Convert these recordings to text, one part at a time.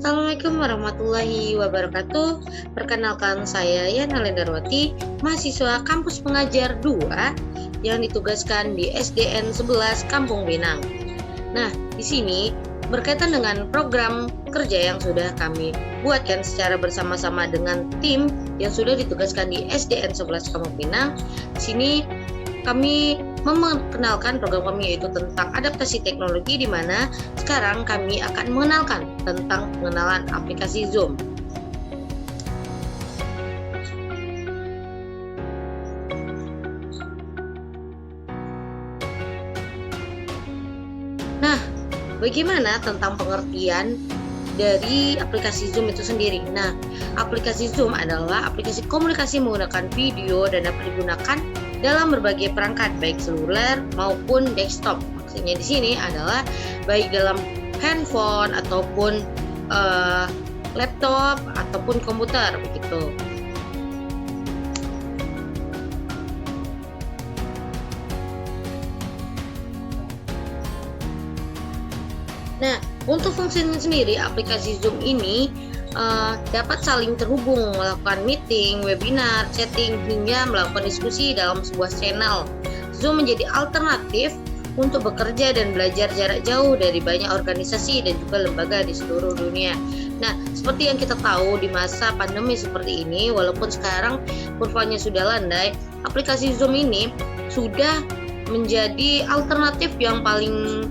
Assalamualaikum warahmatullahi wabarakatuh. Perkenalkan saya Yana Lendarwati, mahasiswa kampus pengajar 2 yang ditugaskan di SDN 11 Kampung Pinang. Nah, di sini berkaitan dengan program kerja yang sudah kami buatkan secara bersama-sama dengan tim yang sudah ditugaskan di SDN 11 Kampung Pinang. Di sini kami memperkenalkan program kami yaitu tentang adaptasi teknologi, di mana sekarang kami akan mengenalkan tentang pengenalan aplikasi Zoom. Nah, bagaimana tentang pengertian dari aplikasi Zoom itu sendiri? Nah, aplikasi Zoom adalah aplikasi komunikasi menggunakan video dan dapat digunakan dalam berbagai perangkat, baik seluler maupun desktop. Maksudnya di sini adalah baik dalam handphone ataupun laptop ataupun komputer begitu. Nah, untuk fungsinya sendiri, aplikasi Zoom ini dapat saling terhubung, melakukan meeting, webinar, chatting, hingga melakukan diskusi dalam sebuah channel. Zoom menjadi alternatif untuk bekerja dan belajar jarak jauh dari banyak organisasi dan juga lembaga di seluruh dunia. Nah, seperti yang kita tahu di masa pandemi seperti ini, walaupun sekarang kurvanya sudah landai, aplikasi Zoom ini sudah menjadi alternatif yang paling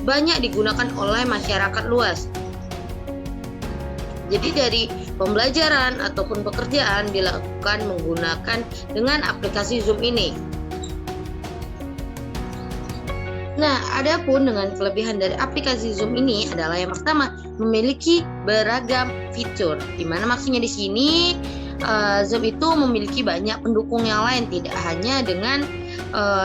banyak digunakan oleh masyarakat luas. Jadi dari pembelajaran ataupun pekerjaan dilakukan menggunakan dengan aplikasi Zoom ini. Nah, adapun dengan kelebihan dari aplikasi Zoom ini adalah yang pertama, memiliki beragam fitur. Di mana maksudnya di sini Zoom itu memiliki banyak pendukung yang lain, tidak hanya dengan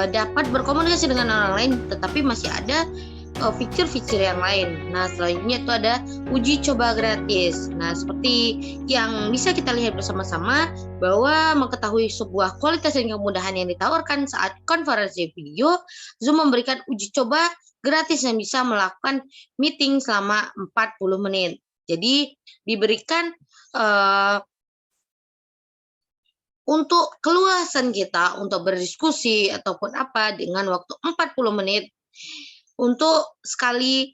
dapat berkomunikasi dengan orang lain, tetapi masih ada fitur-fitur yang lain. Nah, selanjutnya itu ada uji coba gratis. Nah, seperti yang bisa kita lihat bersama-sama bahwa mengetahui sebuah kualitas dan kemudahan yang ditawarkan saat konferensi video, Zoom memberikan uji coba gratis yang bisa melakukan meeting selama 40 menit. Jadi, diberikan untuk keluasan kita untuk berdiskusi ataupun apa dengan waktu 40 menit untuk sekali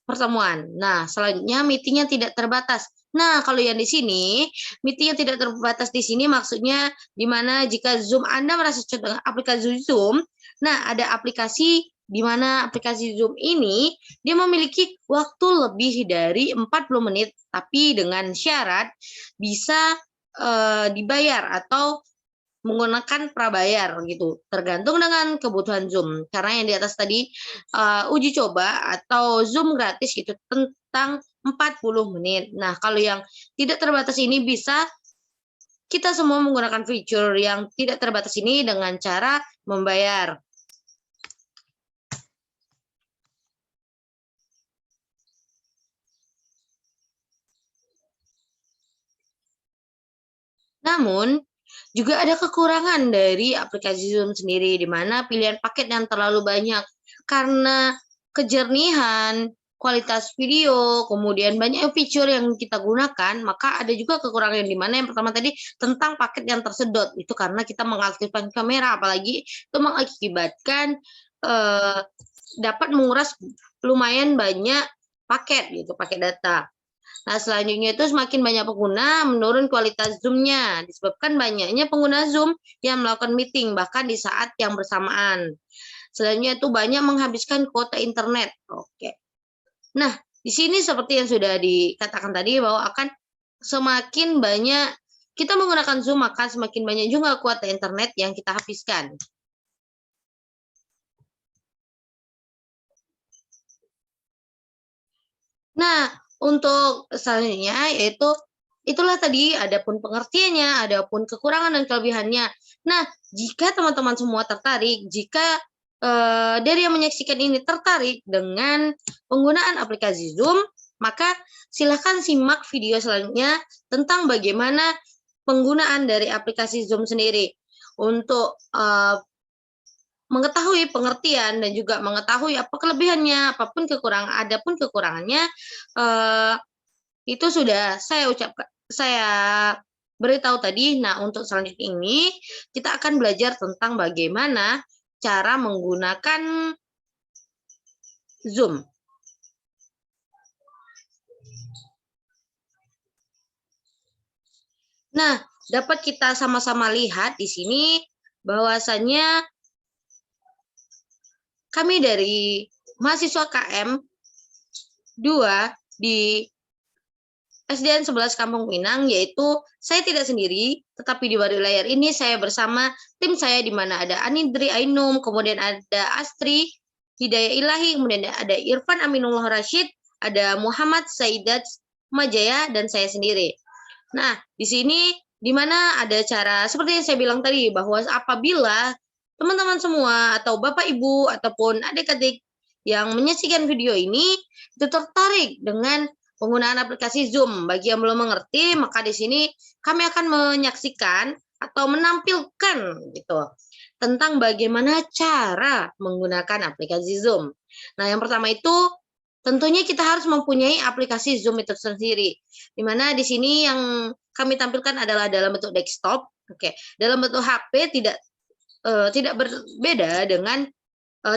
pertemuan. Nah, selanjutnya meetingnya tidak terbatas. Nah, kalau yang di sini, meetingnya tidak terbatas di sini maksudnya di mana jika Zoom Anda merasa cocok dengan aplikasi Zoom, nah ada aplikasi di mana aplikasi Zoom ini dia memiliki waktu lebih dari 40 menit, tapi dengan syarat bisa dibayar atau menggunakan prabayar gitu, tergantung dengan kebutuhan Zoom. Karena yang di atas tadi uji coba atau Zoom gratis itu tentang 40 menit. Nah, kalau yang tidak terbatas ini bisa kita semua menggunakan fitur yang tidak terbatas ini dengan cara membayar. Namun, juga ada kekurangan dari aplikasi Zoom sendiri, di mana pilihan paket yang terlalu banyak karena kejernihan, kualitas video, kemudian banyak fitur yang kita gunakan, maka ada juga kekurangan yang di mana yang pertama tadi tentang paket yang tersedot, itu karena kita mengaktifkan kamera, apalagi itu mengakibatkan dapat menguras lumayan banyak paket gitu, paket data. Nah, selanjutnya itu semakin banyak pengguna, menurun kualitas Zoom-nya, disebabkan banyaknya pengguna Zoom yang melakukan meeting, bahkan di saat yang bersamaan. Selanjutnya itu banyak menghabiskan kuota internet. Oke. Nah, di sini seperti yang sudah dikatakan tadi bahwa akan semakin banyak kita menggunakan Zoom, maka semakin banyak juga kuota internet yang kita habiskan. Nah, untuk selanjutnya yaitu itulah tadi adapun pengertiannya, adapun kekurangan dan kelebihannya. Nah, jika teman-teman semua tertarik, jika dari yang menyaksikan ini tertarik dengan penggunaan aplikasi Zoom, maka silakan simak video selanjutnya tentang bagaimana penggunaan dari aplikasi Zoom sendiri. Untuk mengetahui pengertian dan juga mengetahui apa kelebihannya, apapun kekurangan, adapun kekurangannya itu sudah saya beritahu tadi. Nah, untuk selanjutnya ini kita akan belajar tentang bagaimana cara menggunakan Zoom. Nah, dapat kita sama-sama lihat di sini bahwasannya kami dari mahasiswa KM 2 di SDN 11 Kampung Pinang, yaitu saya tidak sendiri, tetapi di balik layar ini saya bersama tim saya, di mana ada Anindri Ainum, kemudian ada Astri Hidayah Ilahi, kemudian ada Irfan Aminullah Rashid, ada Muhammad Saidat Majaya, dan saya sendiri. Nah, di sini di mana ada cara seperti yang saya bilang tadi, bahwa apabila teman-teman semua atau Bapak Ibu ataupun adik-adik yang menyaksikan video ini itu tertarik dengan penggunaan aplikasi Zoom, bagi yang belum mengerti, maka di sini kami akan menyaksikan atau menampilkan gitu tentang bagaimana cara menggunakan aplikasi Zoom. Nah, yang pertama itu tentunya kita harus mempunyai aplikasi Zoom itu sendiri, di mana di sini yang kami tampilkan adalah dalam bentuk desktop. Oke, dalam bentuk HP tidak berbeda dengan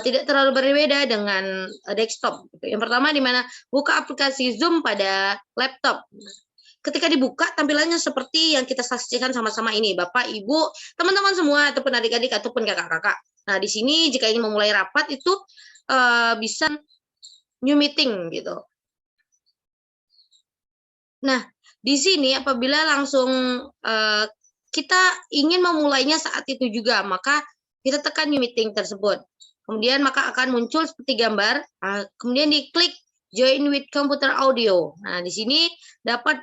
tidak terlalu berbeda dengan desktop. Yang pertama, di mana buka aplikasi Zoom pada laptop. Ketika dibuka, tampilannya seperti yang kita saksikan sama-sama ini, Bapak, Ibu, teman-teman semua, ataupun adik-adik, ataupun kakak-kakak. Nah, di sini jika ingin memulai rapat itu bisa new meeting gitu. Nah, di sini apabila langsung kita ingin memulainya saat itu juga, maka kita tekan new meeting tersebut. Kemudian maka akan muncul seperti gambar, kemudian diklik join with computer audio. Nah, di sini dapat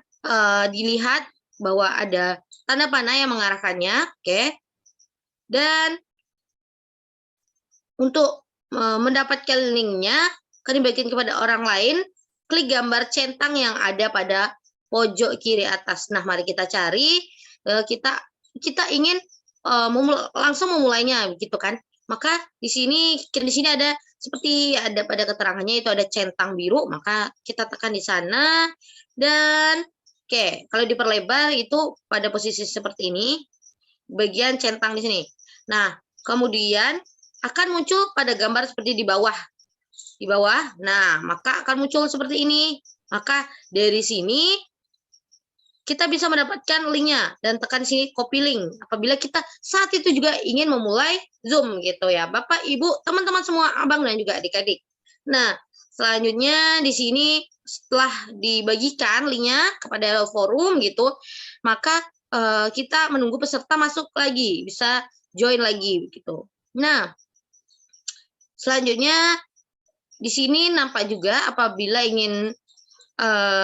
dilihat bahwa ada tanda panah yang mengarahkannya, oke. Dan untuk mendapatkan linknya, akan dibagikan kepada orang lain, klik gambar centang yang ada pada pojok kiri atas. Nah, mari kita cari, kita ingin langsung memulainya, begitu kan? Maka di sini ada seperti ada pada keterangannya itu ada centang biru, maka kita tekan di sana dan oke, kalau diperlebar itu pada posisi seperti ini, bagian centang di sini. Nah, kemudian akan muncul pada gambar seperti di bawah. Nah, maka akan muncul seperti ini. Maka dari sini kita bisa mendapatkan linknya dan tekan sini copy link apabila kita saat itu juga ingin memulai Zoom gitu ya, Bapak, Ibu, teman-teman semua, abang dan juga adik-adik. Nah, selanjutnya di sini setelah dibagikan linknya kepada forum gitu, maka kita menunggu peserta masuk lagi, bisa join lagi gitu. Nah, selanjutnya di sini nampak juga apabila ingin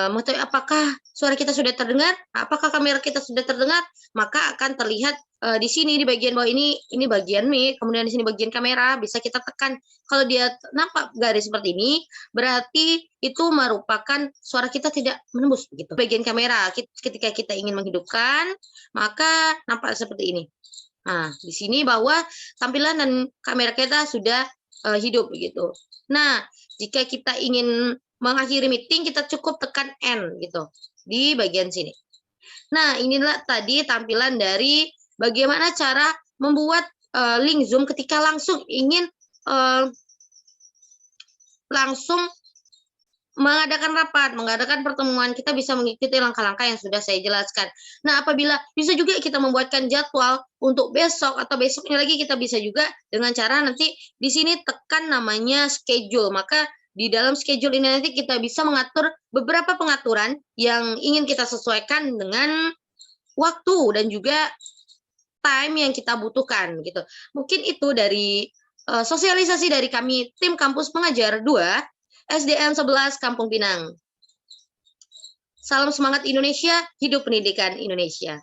mengetahui apakah suara kita sudah terdengar, apakah kamera kita sudah terdengar, maka akan terlihat di sini di bagian bawah ini bagian mic, kemudian di sini bagian kamera, bisa kita tekan. Kalau dia nampak garis seperti ini, berarti itu merupakan suara kita tidak menembus begitu. Bagian kamera, ketika kita ingin menghidupkan, maka nampak seperti ini. Nah, di sini bahwa tampilan dan kamera kita sudah hidup begitu. Nah, jika kita ingin mengakhiri meeting, kita cukup tekan N gitu di bagian sini. Nah, inilah tadi tampilan dari bagaimana cara membuat link Zoom ketika langsung ingin langsung mengadakan rapat, mengadakan pertemuan. Kita bisa mengikuti langkah-langkah yang sudah saya jelaskan. Nah, apabila bisa juga kita membuatkan jadwal untuk besok atau besoknya lagi, kita bisa juga dengan cara nanti di sini tekan namanya schedule. Maka di dalam schedule ini nanti kita bisa mengatur beberapa pengaturan yang ingin kita sesuaikan dengan waktu dan juga time yang kita butuhkan gitu. Mungkin itu dari sosialisasi dari kami tim Kampus Pengajar 2 SDN 11 Kampung Pinang. Salam semangat Indonesia, hidup pendidikan Indonesia.